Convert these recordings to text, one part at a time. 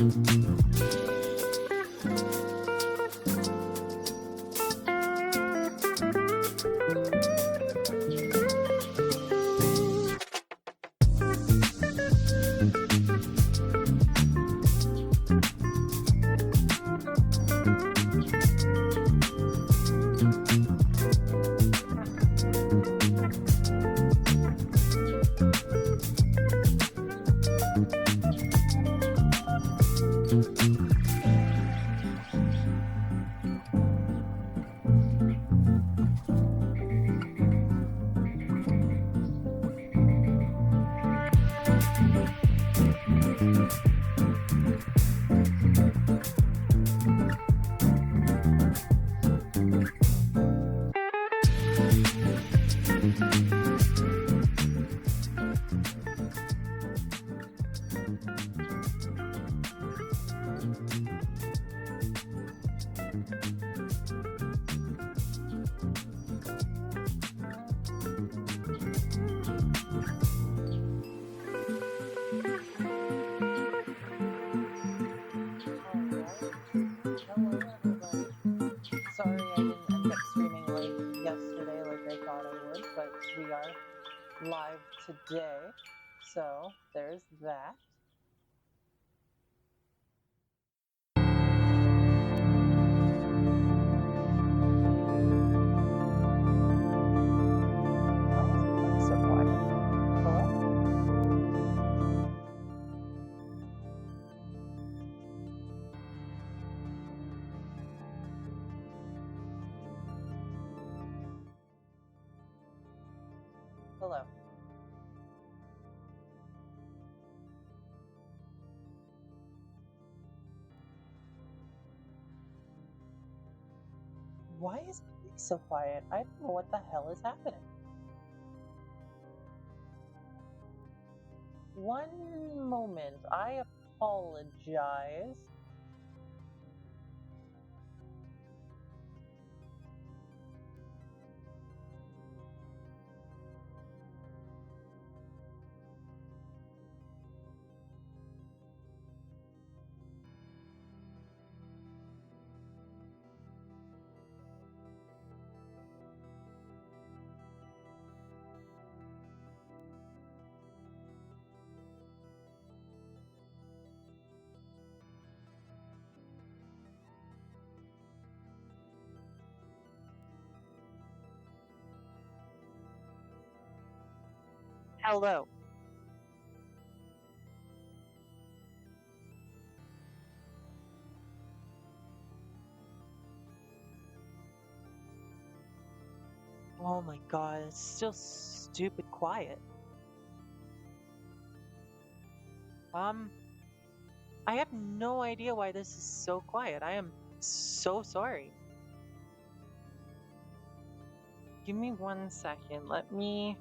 Hello, everybody. Sorry I didn't end up streaming like yesterday like I thought I would, but we are live today. So there's that. Why is the mic so quiet? Hello? Hello. Why is the mic so quiet? I don't know what the hell is happening. One moment. I apologize. Hello. Oh my god, it's still stupid quiet. I have no idea why this is so quiet. I am so sorry. Give me 1 second. Let me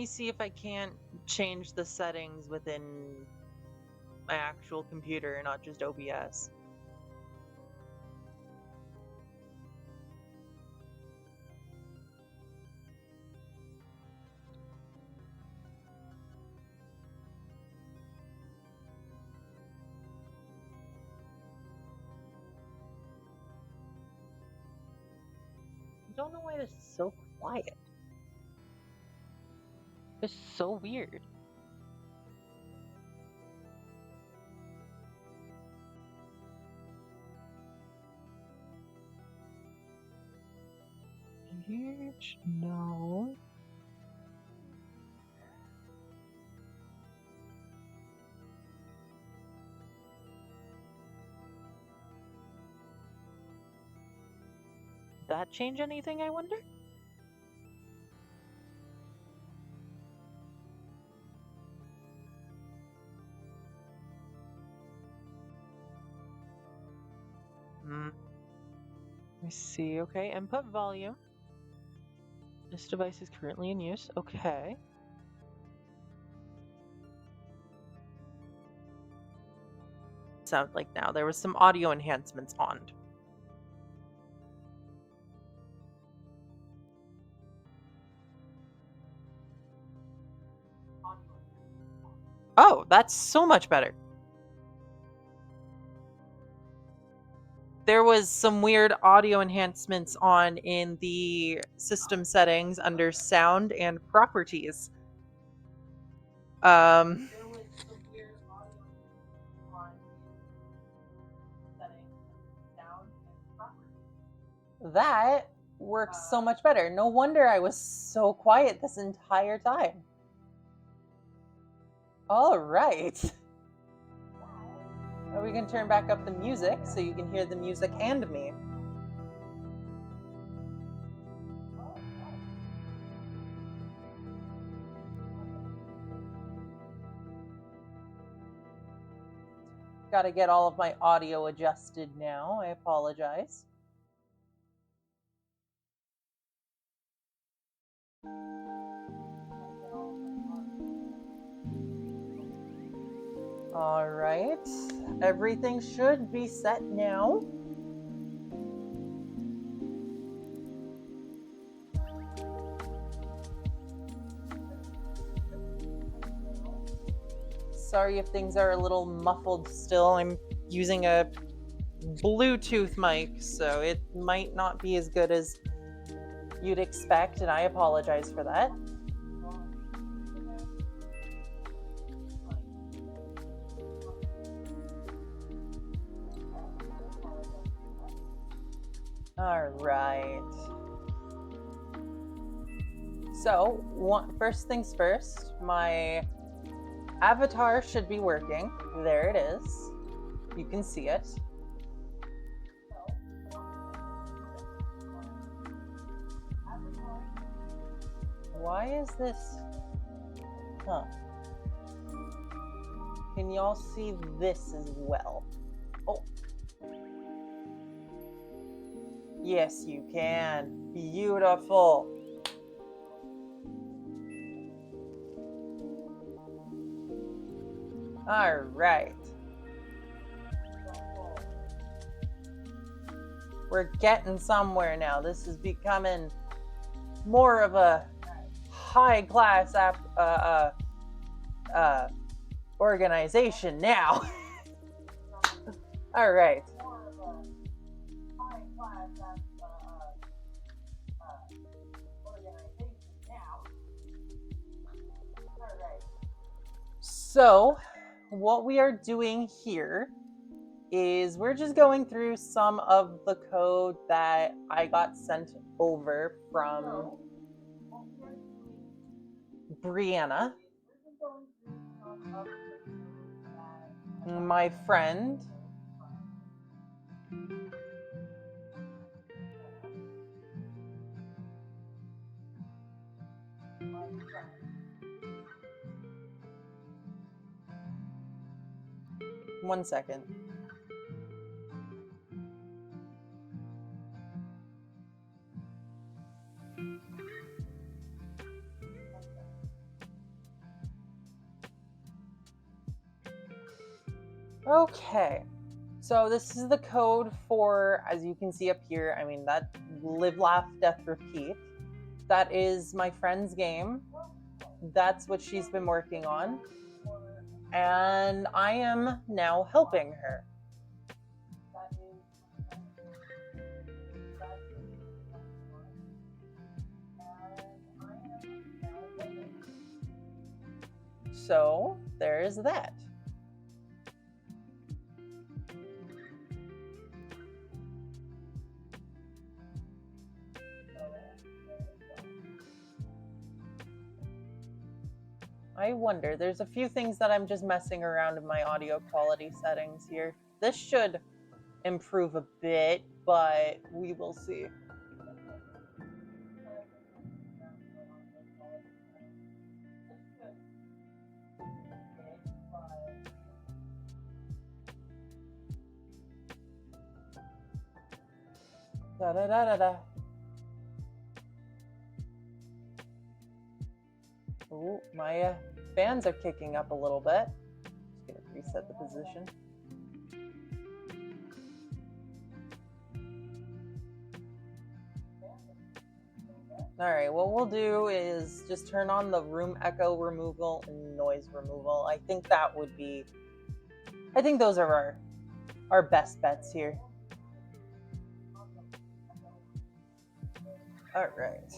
see if I can't change the settings within my actual computer, not just OBS. I don't know why this is so quiet. It's so weird. Huge? No. Did that change anything, I wonder? Let me see. Okay, input volume. This device is currently in use. Okay. Sound like now there was some audio enhancements on. Oh, that's so much better. There was some weird audio enhancements on in the system settings under sound and properties. There was some weird audio on settings under sound and properties. That works so much better. No wonder I was so quiet this entire time. All right. Now we can turn back up the music so you can hear the music and me. Got to get all of my audio adjusted now. I apologize. All right. Everything should be set now. Sorry if things are a little muffled still. I'm using a Bluetooth mic, so it might not be as good as you'd expect, and I apologize for that. All right. So, first things first, my avatar should be working. There it is. You can see it. Why is this? Huh. Can y'all see this as well? Oh. Yes, you can. Beautiful. All right. We're getting somewhere now. This is becoming more of a high-class organization now. All right. So, what we are doing here is we're just going through some of the code that I got sent over from Brianna, my friend. One second. Okay, so this is the code for, as you can see up here, I mean, that live, laugh, death, repeat. That is my friend's game. That's what she's been working on. And I am now helping her. So there is that. I wonder, there's a few things that I'm just messing around in my audio quality settings here. This should improve a bit, but we will see. Da da da da da. Ooh, my fans are kicking up a little bit. Just gonna reset the position. All right, what we'll do is just turn on the room echo removal and noise removal. I think those are our best bets here. All right.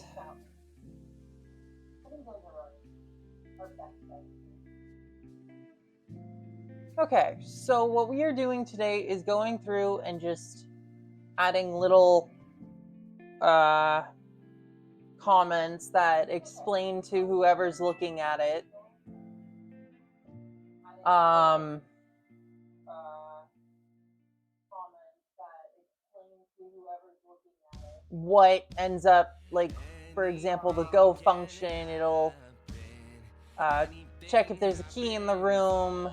Okay, so what we are doing today is going through and just adding little comments that explain to whoever's looking at it what ends up, like, for example, the go function. It'll check if there's a key in the room,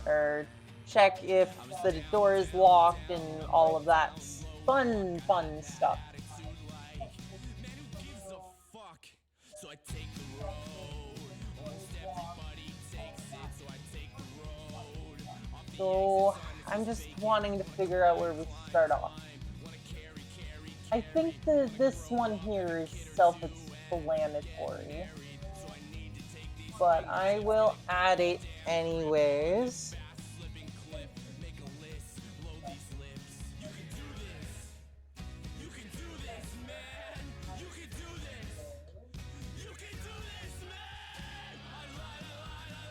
or check if the door is locked, and all of that fun stuff. So I'm just wanting to figure out where we start off. I think this one here is self-explanatory, but I will add it anyways.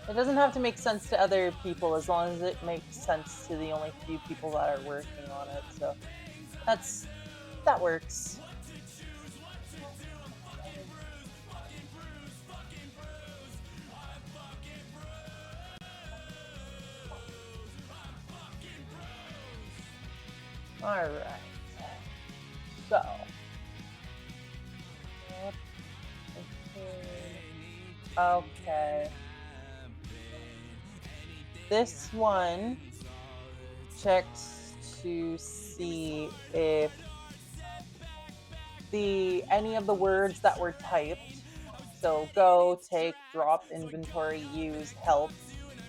It doesn't have to make sense to other people as long as it makes sense to the only few people that are working on it. So that works. All right. So. Okay. This one checks to see if any of the words that were typed, so go, take, drop, inventory, use, help,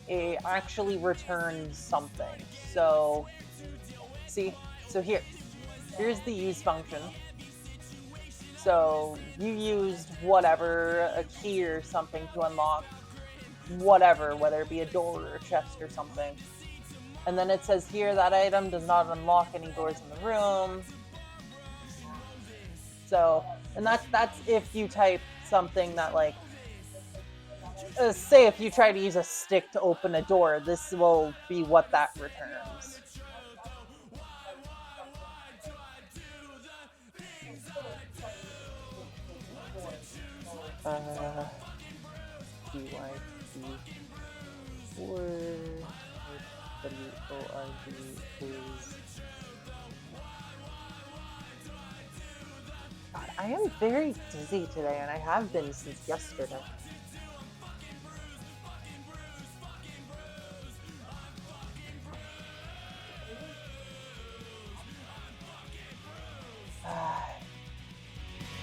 it actually returns something. So see, so here's the use function. So you used whatever, a key or something, to unlock whatever, whether it be a door or a chest or something. And then it says here that item does not unlock any doors in the room. So, and that's if you type something that, like, say if you try to use a stick to open a door, this will be what that returns. DYC4WORD is. God, I am very dizzy today, and I have been since yesterday.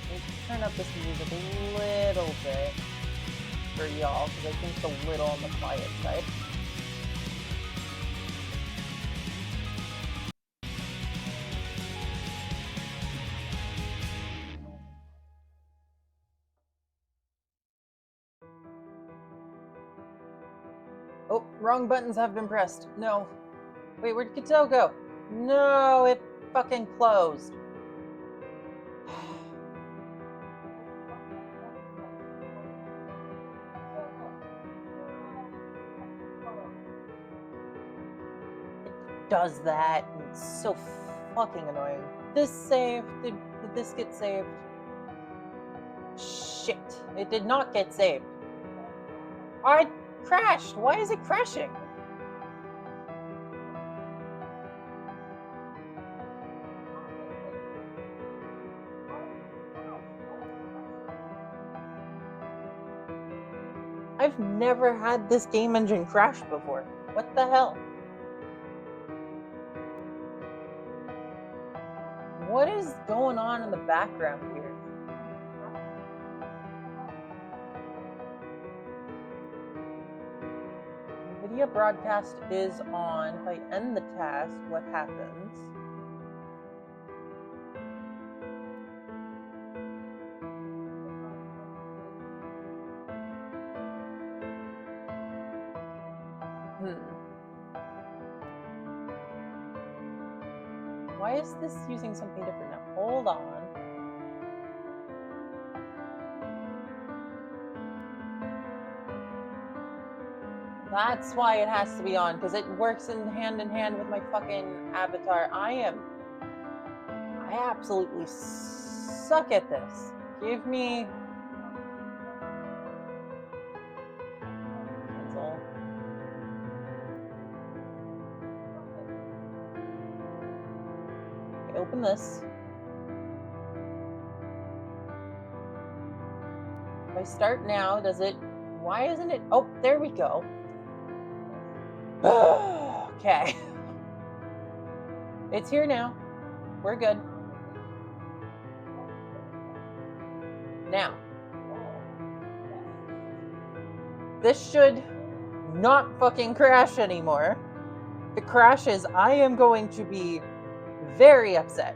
Let's turn up this music a little bit for y'all, because I think it's a little on the quiet side. Oh, wrong buttons have been pressed. No. Wait, where'd Kato go? No, it fucking closed. It does that, and it's so fucking annoying. This saved. Did this get saved? Shit. It did not get saved. I crashed. Why is it crashing? I've never had this game engine crash before. What the hell? What is going on in the background here? Video broadcast is on. If I end the task, what happens? Why is this using something different now? Hold on. That's why it has to be on, because it works in hand with my fucking avatar. I absolutely suck at this. Give me... Cancel. Okay, open this. If I start now, does it... Why isn't it... Oh, there we go. Okay. It's here now. We're good. Now, this should not fucking crash anymore. If it crashes, I am going to be very upset.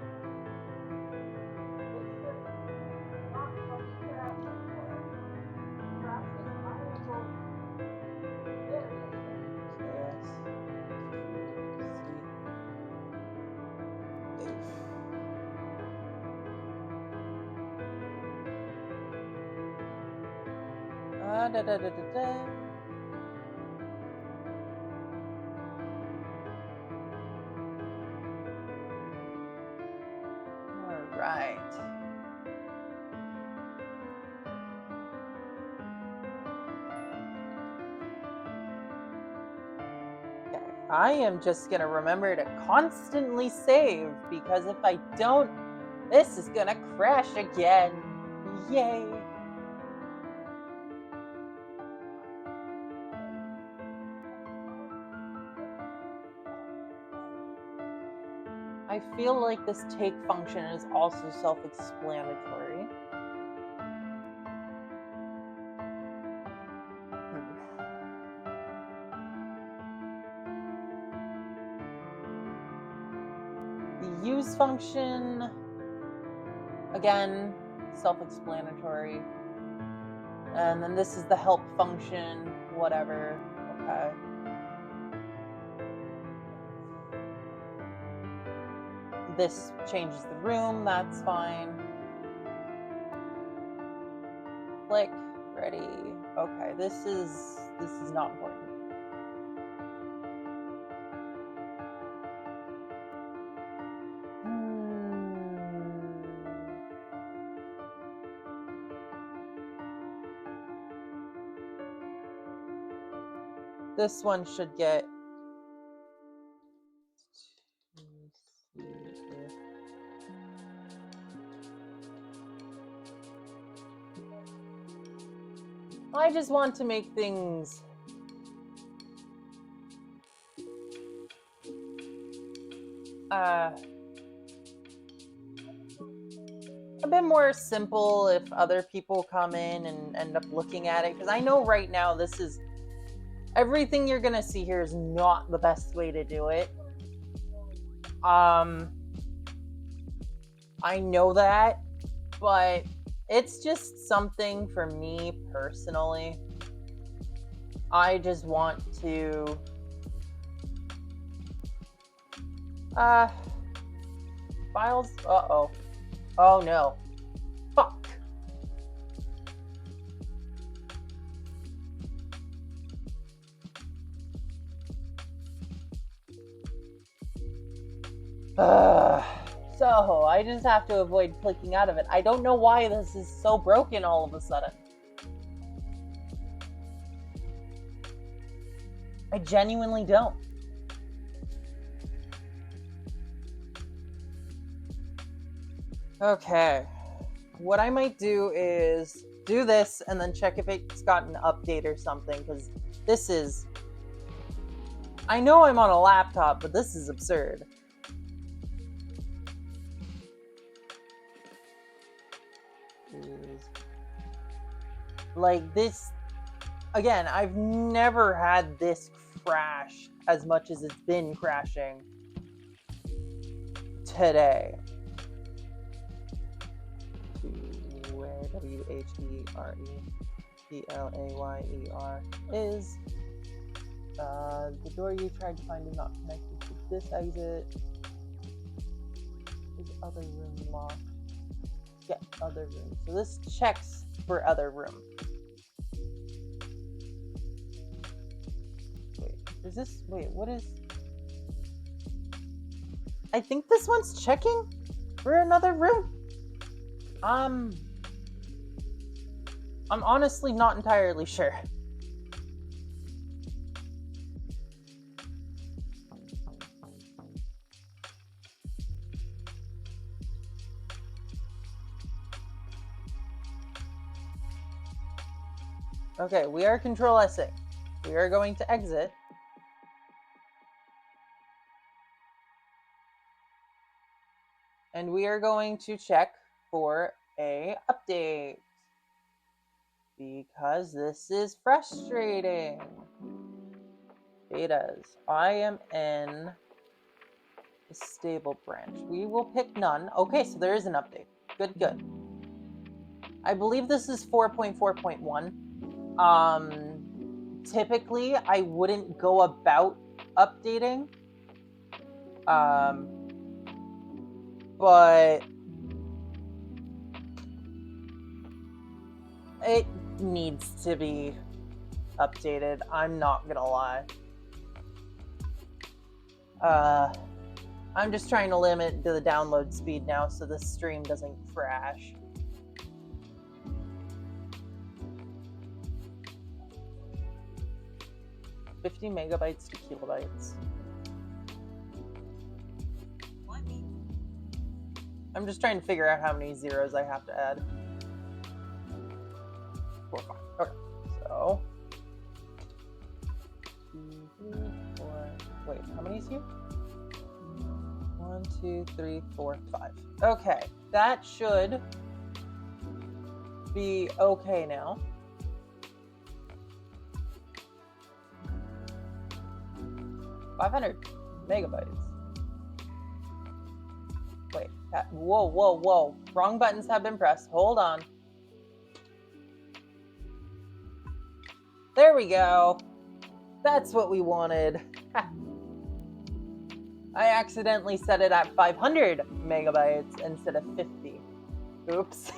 Da, da, da, da, da. All right. Okay. I am just gonna remember to constantly save, because if I don't, this is gonna crash again. Yay. I feel like this take function is also self-explanatory. The use function, again, self-explanatory. And then this is the help function, whatever. Okay. This changes the room, that's fine. Click, ready. Okay, this is not important. This one should get... I just want to make things a bit more simple if other people come in and end up looking at it, because I know right now this is... Everything you're gonna see here is not the best way to do it. I know that, but it's just something for me personally. I just want to... Files? Uh-oh. Oh no. Fuck. So, I just have to avoid clicking out of it. I don't know why this is so broken all of a sudden. I genuinely don't. Okay. What I might do is do this and then check if it's got an update or something, because this is... I know I'm on a laptop, but this is absurd. Like this... Again, I've never had this crash as much as it's been crashing today. WHEREPLAYER is The door you tried to find is not connected to this exit. Is other room locked? Yeah, other room. So this checks for other room. Wait, is this, wait, what is? I think this one's checking for another room. I'm honestly not entirely sure. Okay, we are control S-ing. We are going to exit. And we are going to check for a update. Because this is frustrating. Betas. I am in the stable branch. We will pick none. Okay, so there is an update. Good, good. I believe this is 4.4.1. Typically, I wouldn't go about updating. But it needs to be updated. I'm not gonna lie. I'm just trying to limit the download speed now so the stream doesn't crash. $50 megabytes to kilobytes. I'm just trying to figure out how many zeros I have to add. 4, 5. Okay, so 2, 3, 4. Wait, how many is here? 1, 2, 3, 4, 5. Okay, that should be okay now. $500 megabytes. Wait, whoa, whoa, whoa. Wrong buttons have been pressed. Hold on. There we go. That's what we wanted. I accidentally set it at 500 megabytes instead of 50. Oops.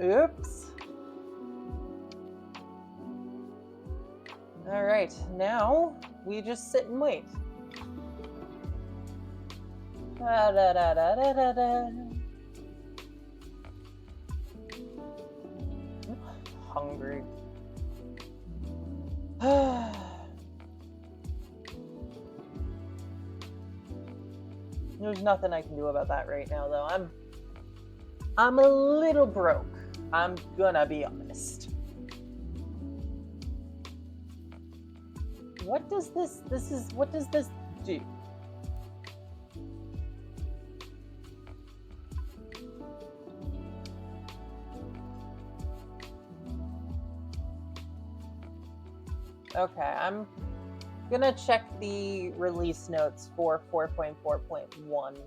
Oops. All right, now we just sit and wait. Da, da, da, da, da, da, da. I'm hungry. There's nothing I can do about that right now, though. I'm a little broke. I'm gonna be honest. What does this do? Okay, I'm gonna check the release notes for 4.4.1.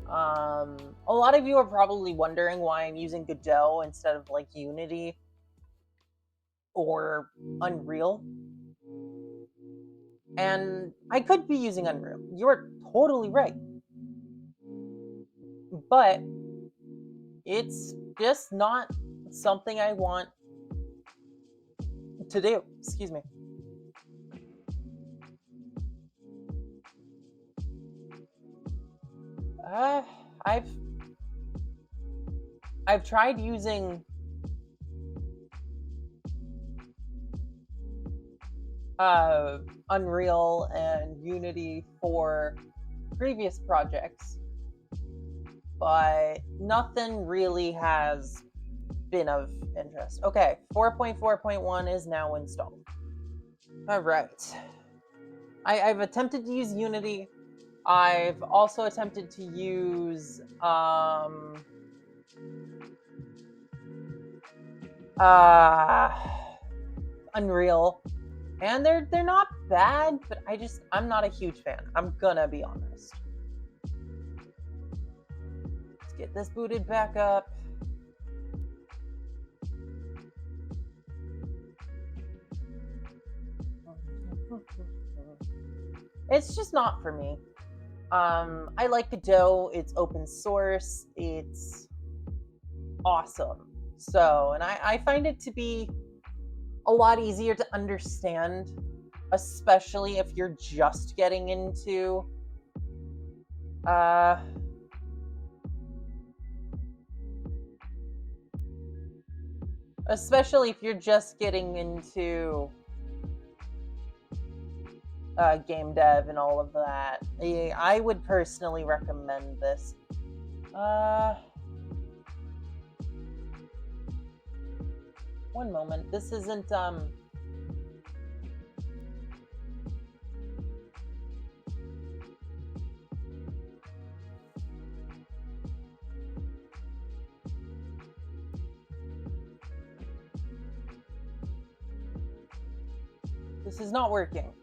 A lot of you are probably wondering why I'm using Godot instead of like Unity or Unreal. And I could be using Unreal. You're totally right. But it's just not something I want to do. Excuse me. I've tried using Unreal and Unity for previous projects, but nothing really has been of interest. Okay, 4.4.1 is now installed. All right. I've attempted to use Unity. I've also attempted to use Unreal, and they're not bad, but I'm not a huge fan. I'm gonna be honest. Let's get this booted back up. It's just not for me. I like Godot. It's open source. It's awesome. So, and I find it to be a lot easier to understand, especially if you're just getting into uh especially if you're just getting into game dev and all of that. I would personally recommend this. One moment. This isn't this is not working.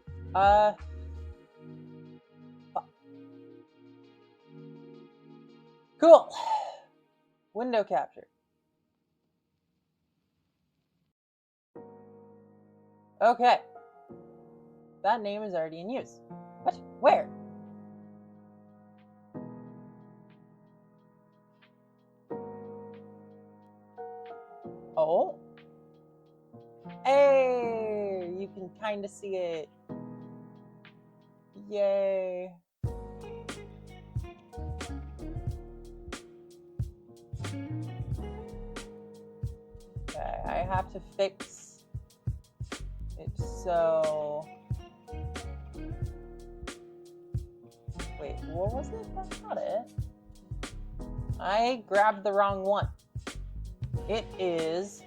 Cool. Window capture. Okay. That name is already in use. What? Where? Oh. Hey, you can kind of see it. Yay. Okay, I have to fix it so... Wait, what was it? That's not it. I grabbed the wrong one. It is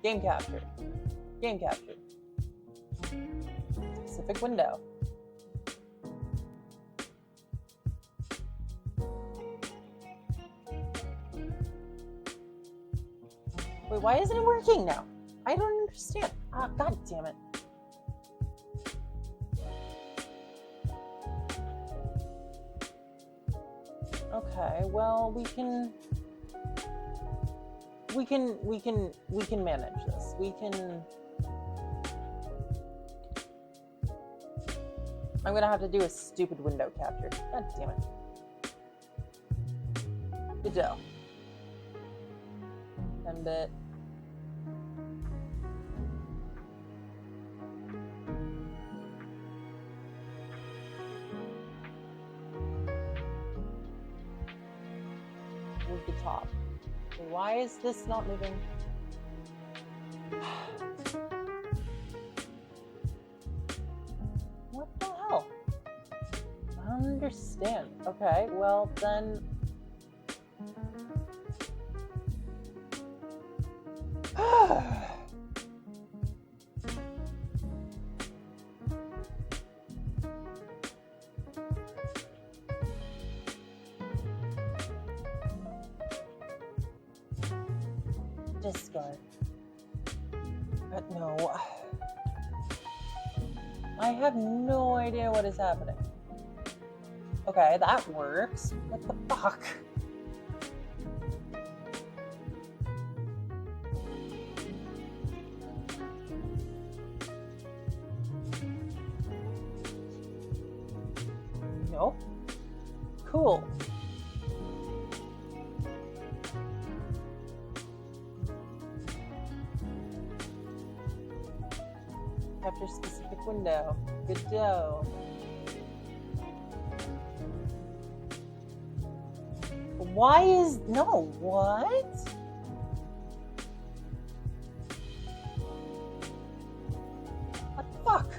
game capture. Game capture. Specific window. Wait, why isn't it working now? I don't understand. Ah, god damn it. Okay, well, we can manage this. I'm gonna have to do a stupid window capture. God damn it. Godot. End it. Move the top. Okay, why is this not moving? What the hell? I don't understand. Okay, well then... Discard. But no. I have no idea what is happening. Okay, that works. What the fuck? Nope. Cool. Capture specific window. Godot. Why is... No, what? What the fuck?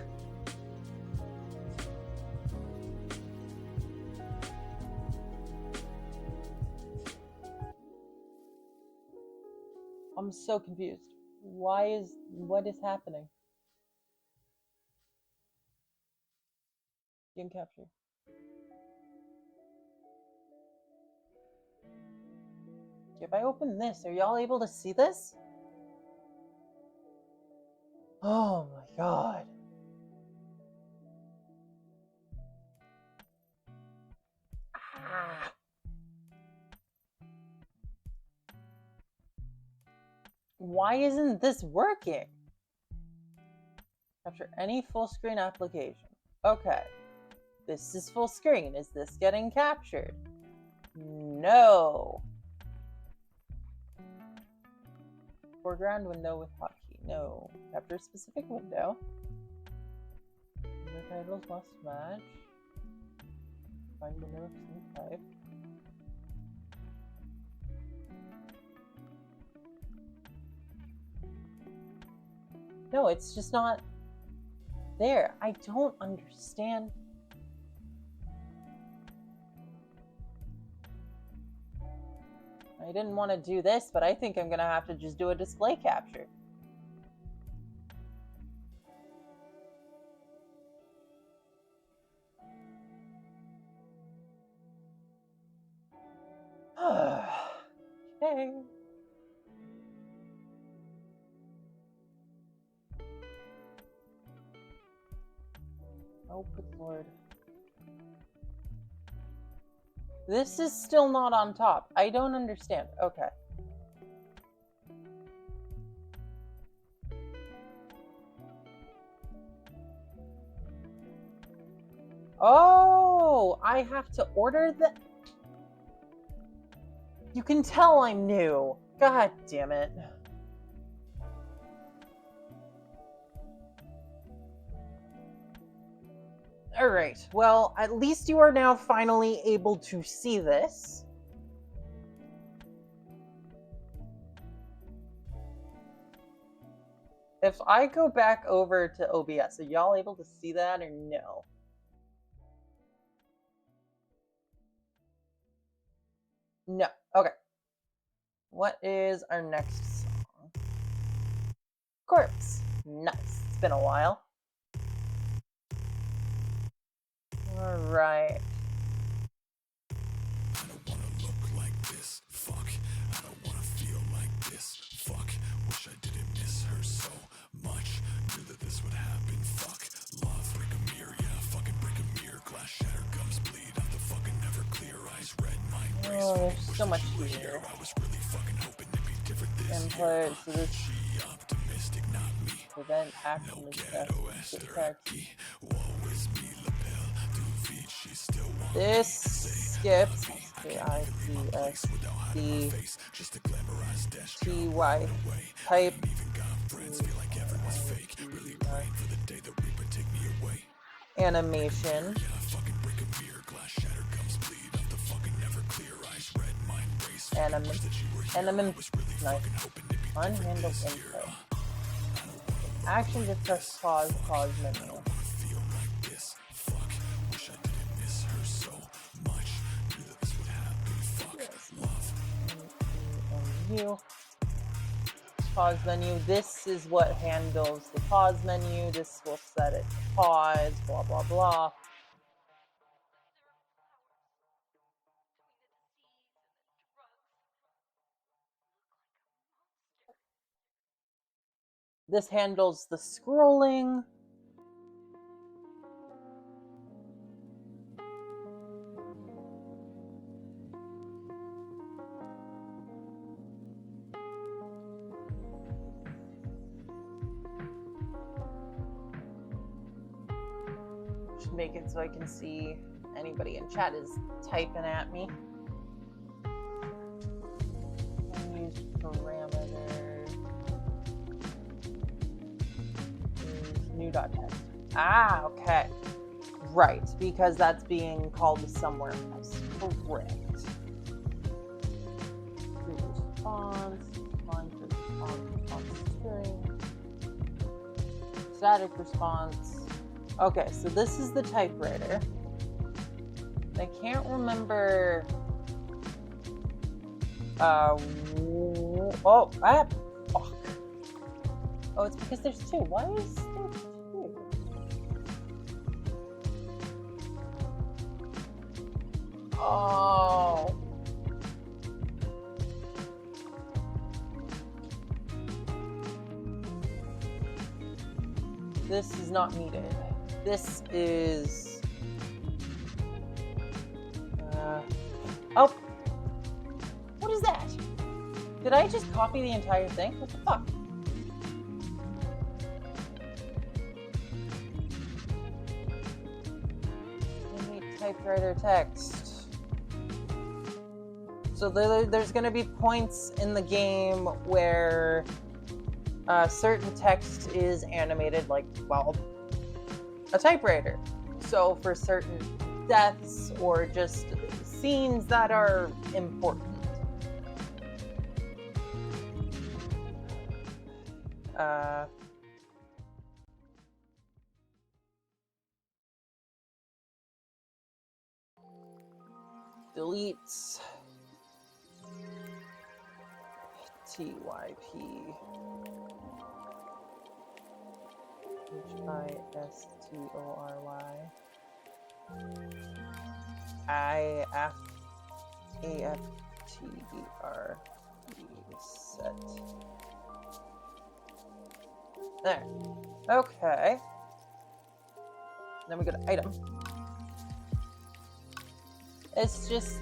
I'm so confused. What is happening? Game capture. If I open this, are y'all able to see this? Oh my god. Ah. Why isn't this working? Capture any full screen application. Okay. This is full screen. Is this getting captured? No. Foreground window with hotkey. No. Capture a specific window. The titles must match. Find window of some type. No, it's just not there. I don't understand. I didn't want to do this, but I think I'm gonna have to just do a display capture. Okay. Oh, good lord. This is still not on top. I don't understand. Okay. Oh, I have to order the... You can tell I'm new. God damn it. Alright, well, at least you are now finally able to see this. If I go back over to OBS, are y'all able to see that or no? No. Okay. What is our next song? Corpse. Nice. It's been a while. Alright. I don't wanna look like this. Fuck. I don't wanna feel like this. Fuck. Wish I didn't miss her so much. Knew that this would happen. Fuck. Love. Break a mirror. Yeah. Fucking break a mirror. Glass shatter. Gums bleed out the fucking never clear. Eyes red. Mind race. Oh, there's so much here. I was really fucking hoping it'd be different this Input. So this. She optimistic, not me. Prevent action No is ghetto Esther. Woe is me. Lapel. Duvet. She still wants this skips KICSD TY type animation nice. Unhandled input. Action just press pause menu. Pause menu. This is what handles the pause menu. This will set it to pause, blah, blah, blah. This handles the scrolling. Should make it so I can see anybody in chat is typing at me. Use parameters. New.text. Ah, okay. Right, because that's being called somewhere else. Correct. Response string. Static response. Okay, so this is the typewriter. I can't remember. Fuck. Oh, it's because there's two. Why is there two? Oh. This is not needed. This is... Oh! What is that? Did I just copy the entire thing? What the fuck? typewriter text. So there's going to be points in the game where certain text is animated like, well, a typewriter. So for certain deaths or just scenes that are important. Deletes TYP HISTORY set. There. Okay. Then we go to item. It's just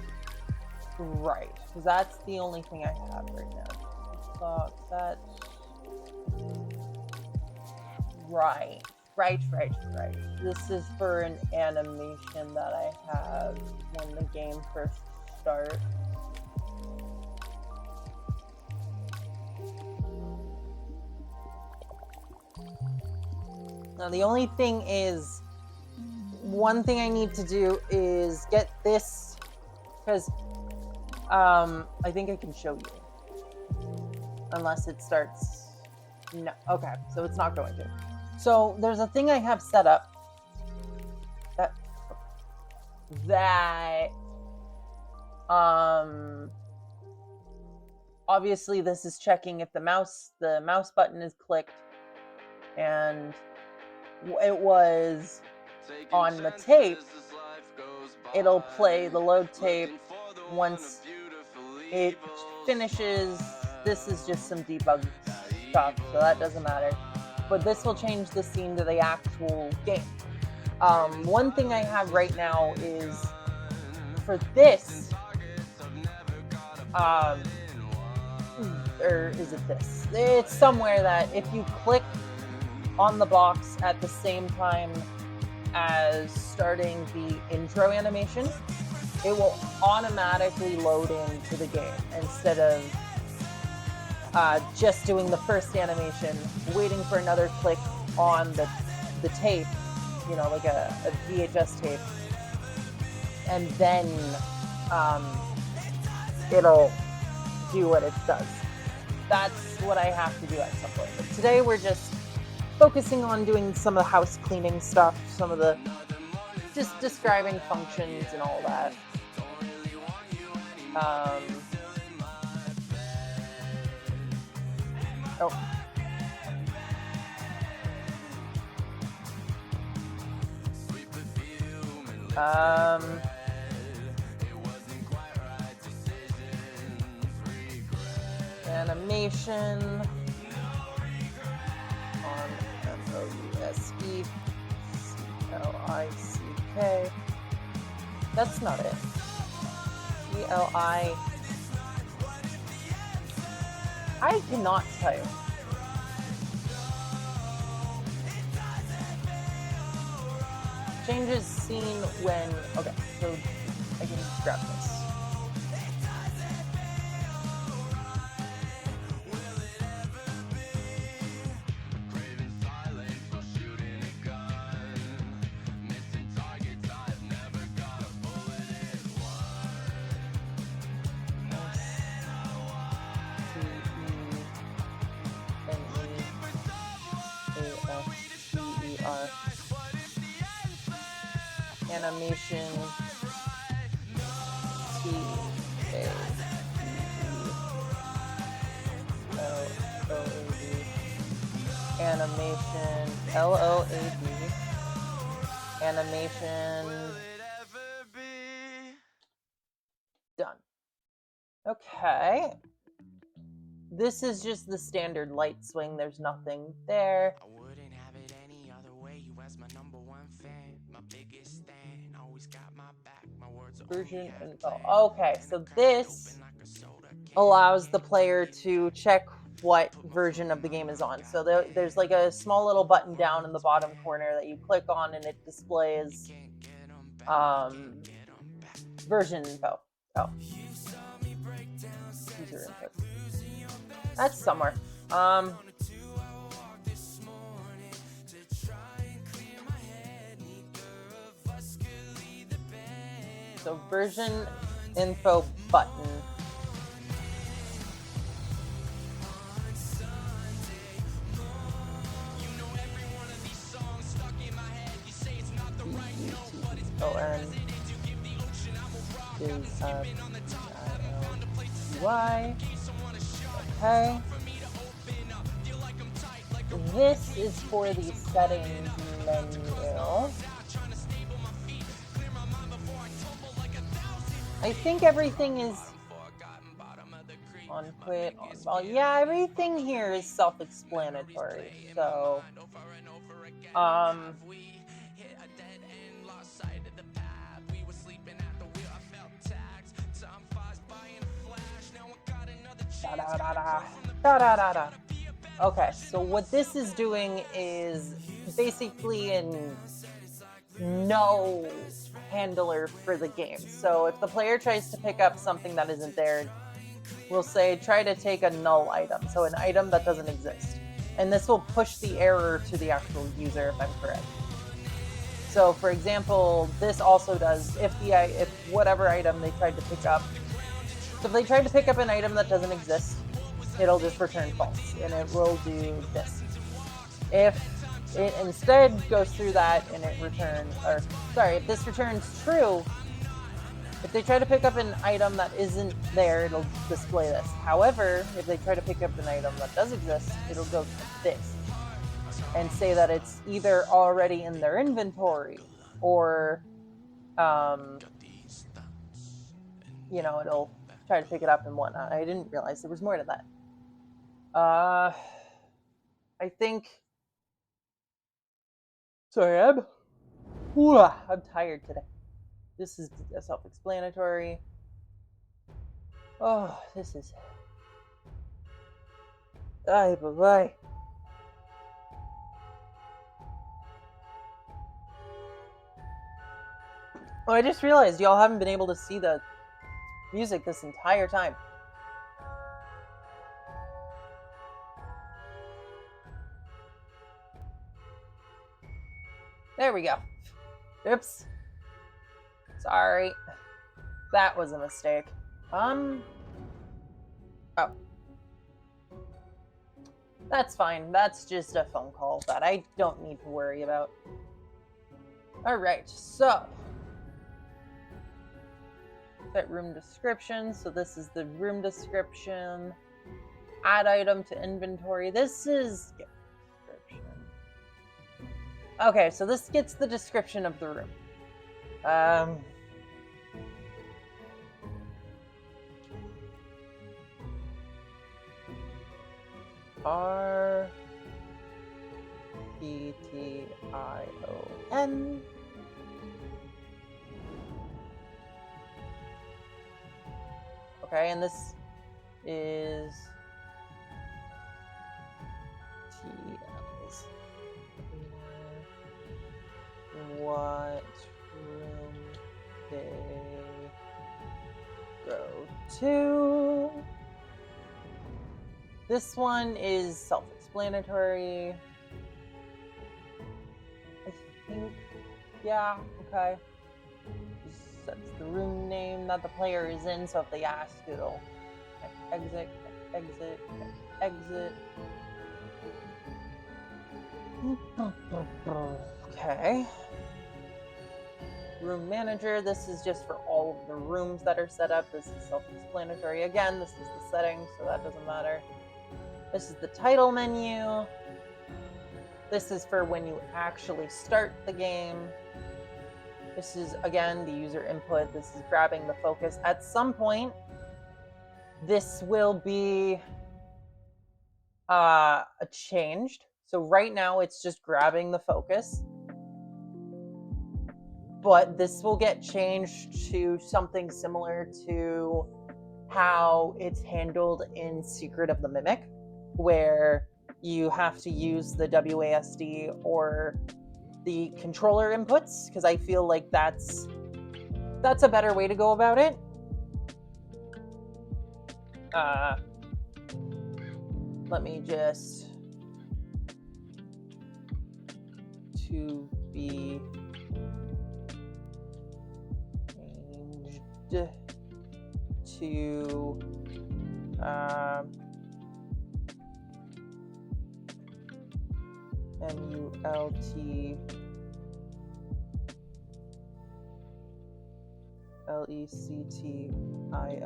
right, because that's the only thing I have right now. So that's right. This is for an animation that I have when the game first starts. Now the only thing is, one thing I need to do is get this, because I think I can show you, unless it starts. No, okay, so it's not going to. So there's a thing I have set up that obviously this is checking if the mouse button is clicked, and it was on the tape. It'll play the load tape once it finishes. This is just some debug stuff, so that doesn't matter. But this will change the scene to the actual game. One thing I have right now is for this, or is it this? It's somewhere that if you click on the box at the same time as starting the intro animation, it will automatically load into the game instead of just doing the first animation, waiting for another click on the tape, you know, like a VHS tape, and then it'll do what it does. That's what I have to do at some point. But today we're just focusing on doing some of the house cleaning stuff, some of the just describing functions and all that. Animation on MOUSE CLICK. That's not it. CLI. I cannot type. Changes scene when. Okay, so I can grab this. Animation animation LOAD animation done. Okay, this is just the standard light swing. There's nothing there. Version info. Okay, so this allows the player to check what version of the game is on. So there's like a small little button down in the bottom corner that you click on, and it displays version info. Oh, user input. That's somewhere. So version info button. O-N is Y. Okay. This is for the settings menu. I think everything is on quit, on vol. Yeah, everything here is self-explanatory. So, Okay, so what this is doing is basically in no handler for the game. So if the player tries to pick up something that isn't there, we'll say try to take a null item, so an item that doesn't exist. And this will push the error to the actual user if I'm correct. So for example, this also does if whatever item they tried to pick up. So if they tried to pick up an item that doesn't exist, it'll just return false, and it will do this. If it instead goes through that and it returns, or sorry, if this returns true, if they try to pick up an item that isn't there, it'll display this. However, if they try to pick up an item that does exist, it'll go to this and say that it's either already in their inventory or, it'll try to pick it up and whatnot. I didn't realize there was more to that. I think. Sorry, I'm tired today. This is self-explanatory. Oh, this is. Bye. Oh, I just realized y'all haven't been able to see the music this entire time. There we go. Oops. Sorry. That was a mistake. Oh. That's fine. That's just a phone call that I don't need to worry about. Alright, so. Set room description. So this is the room description. Add item to inventory. This is... Okay, so this gets the description of the room. RPTION. Okay, and this is TLs. What room they go to? This one is self-explanatory. I think, yeah, okay. Just sets the room name that the player is in, so if they ask, it'll exit. Okay. Room manager, this is just for all of the rooms that are set up. This is self-explanatory. Again, this is the settings, so that doesn't matter. This is the title menu. This is for when you actually start the game. This is, again, the user input. This is grabbing the focus. At some point, this will be changed. So right now, it's just grabbing the focus. But this will get changed to something similar to how it's handled in Secret of the Mimic, where you have to use the WASD or the controller inputs, because I feel like that's That's a better way to go about it. Let me just to be changed to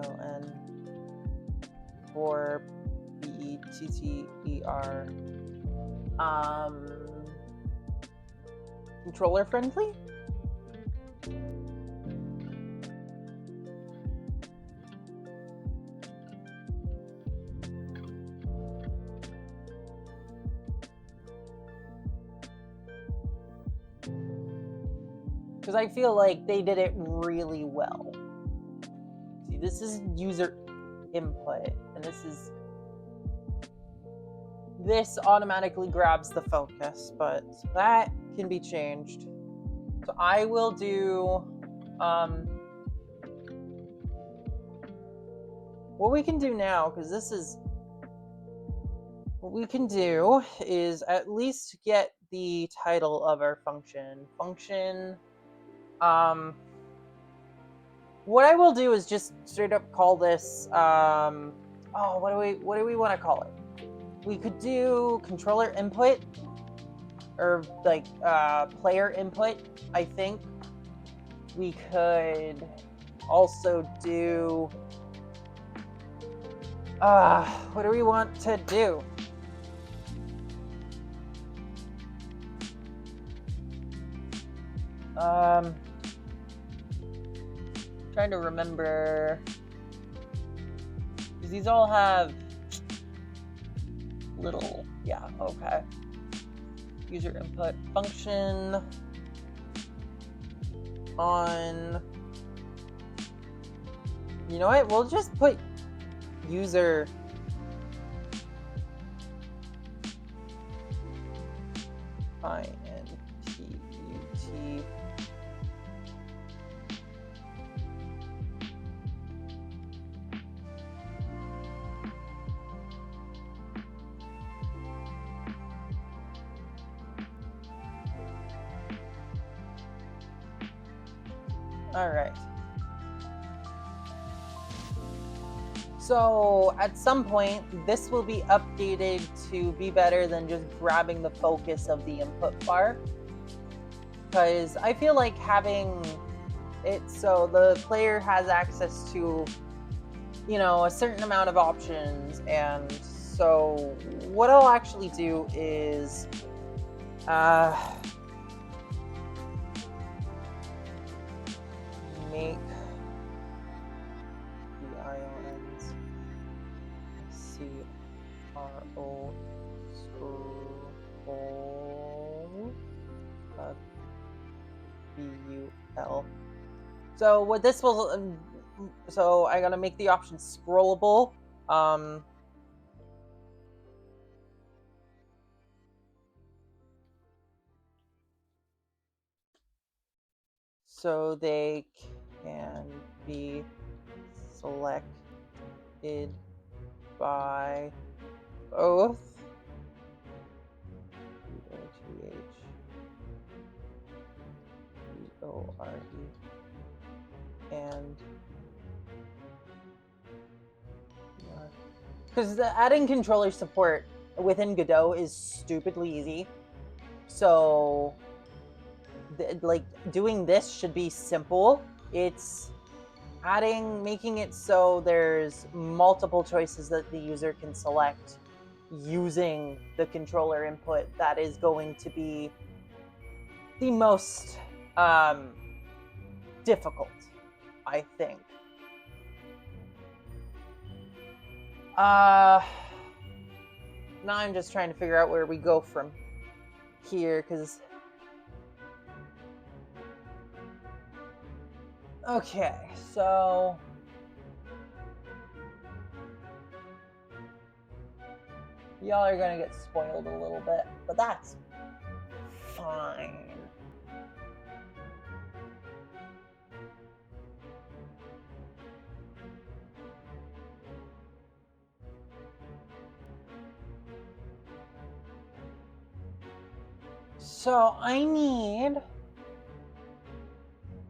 MULTLECTION for BETTER. Controller friendly? Because I feel like they did it really well. See, this is user input, and this automatically grabs the focus, but that can be changed. So I will do, what we can do now, because what we can do is at least get the title of our function. What I will do is just straight up call this, what do we want to call it? We could do controller input, or like player input, I think. We could also do, what do we want to do? Trying to remember, because these all have little, yeah, okay. User input function on, you know what, we'll just put user INPUT. All right. So at some point, this will be updated to be better than just grabbing the focus of the input bar. Because I feel like having it so the player has access to, a certain amount of options. And so what I'll actually do is, make the IONs CRO scroll BUL. So what this will, so I gotta make the option scrollable. So they can be selected by both BOTHBORE and because adding controller support within Godot is stupidly easy. So like doing this should be simple. It's making it so there's multiple choices that the user can select using the controller input that is going to be the most difficult, I think. Now I'm just trying to figure out where we go from here, because okay, so y'all are gonna get spoiled a little bit, but that's fine. So I need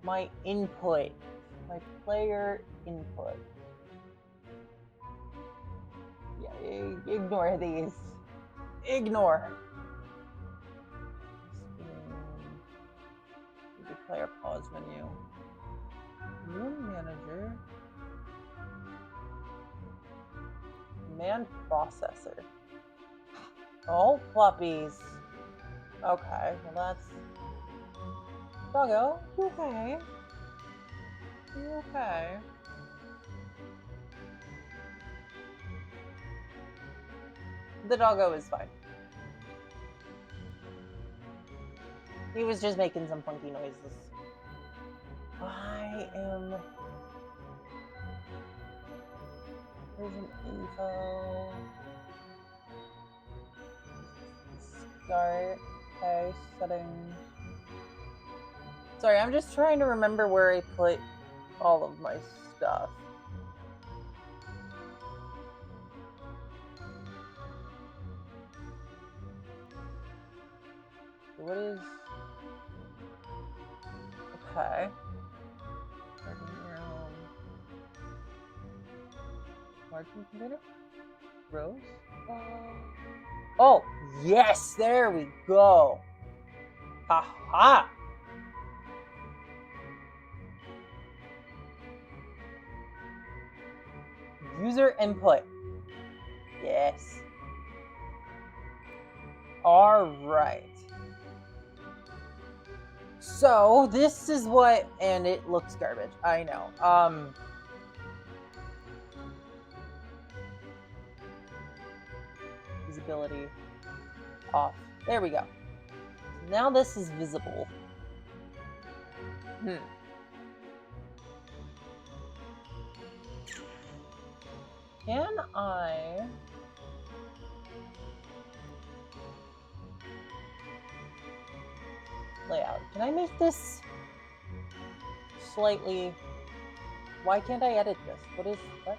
my input, my player input. Yeah, ignore these. Ignore. The player pause menu. Room manager. Command processor. Oh, floppies. Okay, well that's... Doggo, you okay? You okay? The doggo is fine. He was just making some funky noises. I am... Version info. Start. Okay, settings. Sorry, I'm just trying to remember where I put all of my stuff. What is... Okay. Margin computer? Rose? Oh, yes! There we go! Haha! User input. Yes. Alright. So, this is what... And it looks garbage. I know. Visibility off. There we go. So now this is visible. Can I... Layout. Can I make this slightly... Why can't I edit this? What is... What?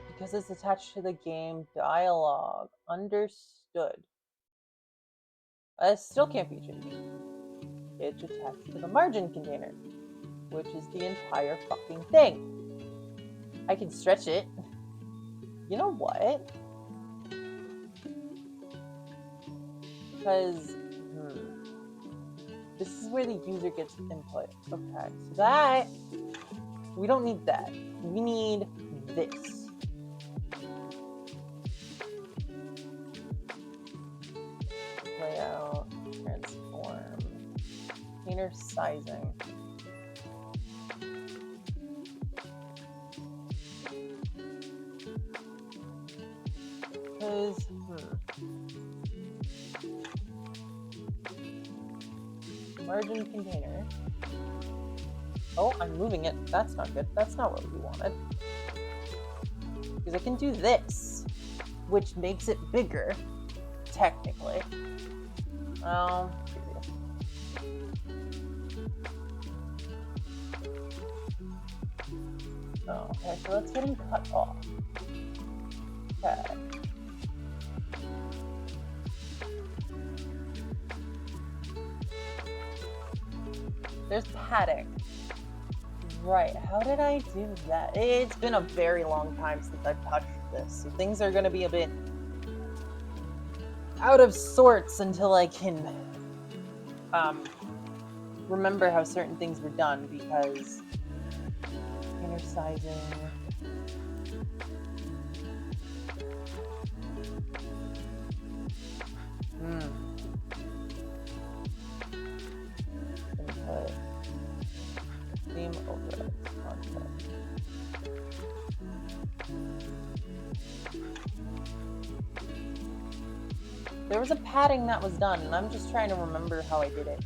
Because it's attached to the game dialogue. Understood. It still can't be changed. It's attached to the margin container, which is the entire fucking thing. I can stretch it. You know what? Because this is where the user gets input. Okay, so that... We don't need that. We need this. Layout, transform, container sizing. Because, margin container. Oh, I'm moving it. That's not good. That's not what we wanted. Because I can do this, which makes it bigger, technically. Oh, okay, so that's getting cut off. Okay. There's padding. Right, how did I do that? It's been a very long time since I've touched this, so things are going to be a bit out of sorts until I can remember how certain things were done, because inner sizing. Input. Theme override content. There was a padding that was done, and I'm just trying to remember how I did it.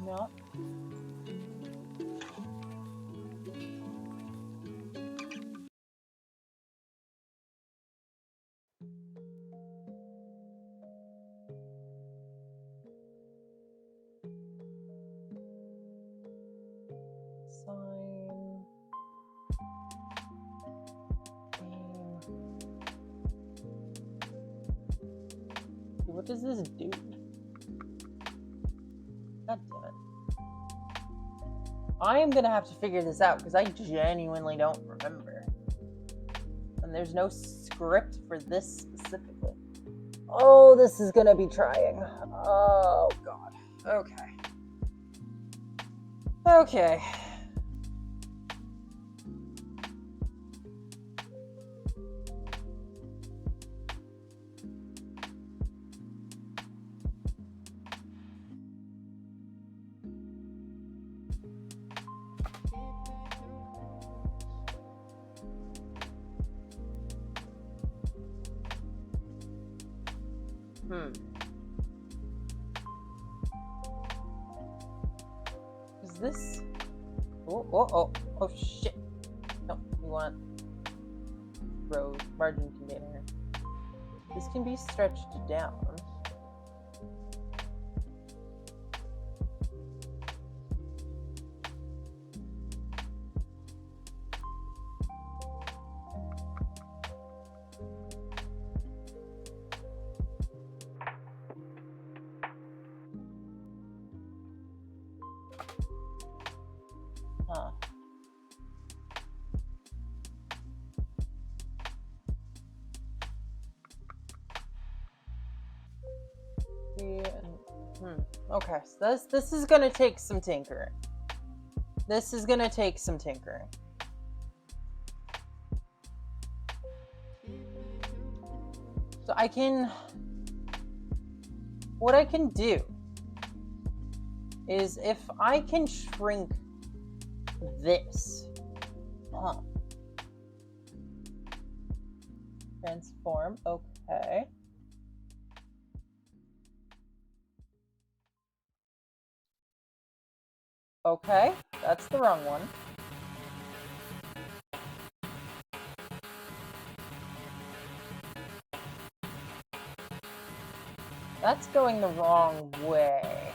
No. What does this do? God damn it. I am gonna have to figure this out because I genuinely don't remember. And there's no script for this specifically. Oh, this is gonna be trying. Oh, God. Okay. Okay. Is this? Oh, shit. No, we want row margin container. This can be stretched down. Huh. Okay, so this is gonna take some tinkering. This is gonna take some tinkering. So what I can do is if I can shrink this, transform, okay. Okay, that's the wrong one. That's going the wrong way.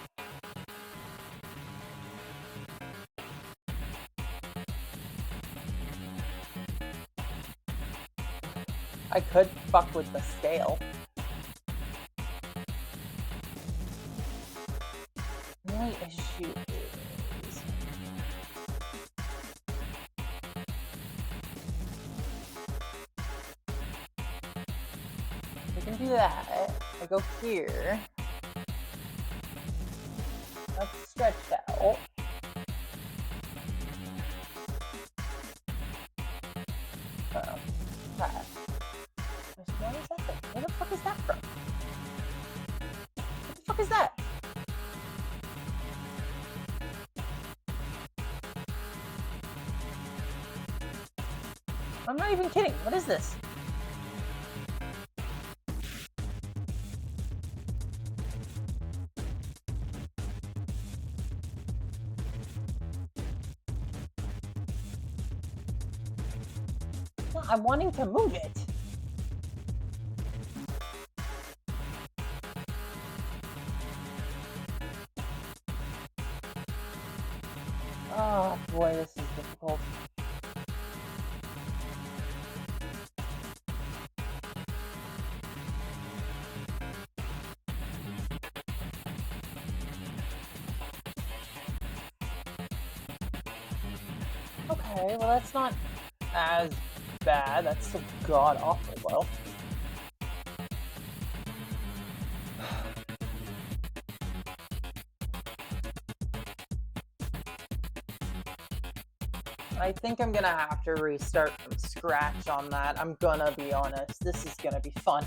I could fuck with the scale. The only issue is... we can do that. I go here. That's stretched out. Uh-oh. That. What is that thing? Where the fuck is that from? What the fuck is that? I'm not even kidding. What is this? No, I'm wanting to move it. Oh boy, this is difficult. Okay, well that's not as bad. That's so god awful though. I think I'm gonna have to restart from scratch on that. I'm gonna be honest. This is gonna be fun.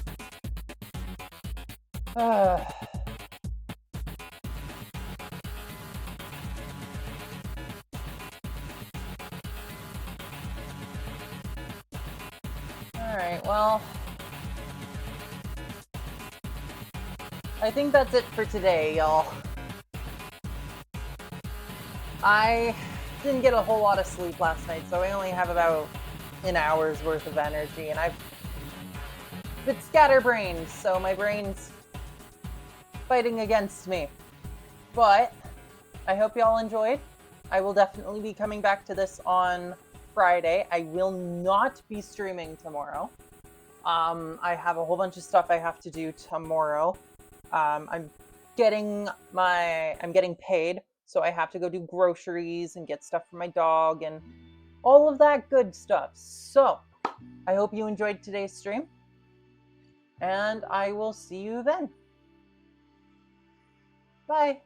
Alright, well... I think that's it for today, y'all. I didn't get a whole lot of sleep last night, so I only have about an hour's worth of energy, and I've been scatterbrained, so my brain's fighting against me. But I hope y'all enjoyed. I will definitely be coming back to this on Friday. I will not be streaming tomorrow. I have a whole bunch of stuff I have to do tomorrow. I'm getting paid, so I have to go do groceries and get stuff for my dog and all of that good stuff. So I hope you enjoyed today's stream, and I will see you then. Bye.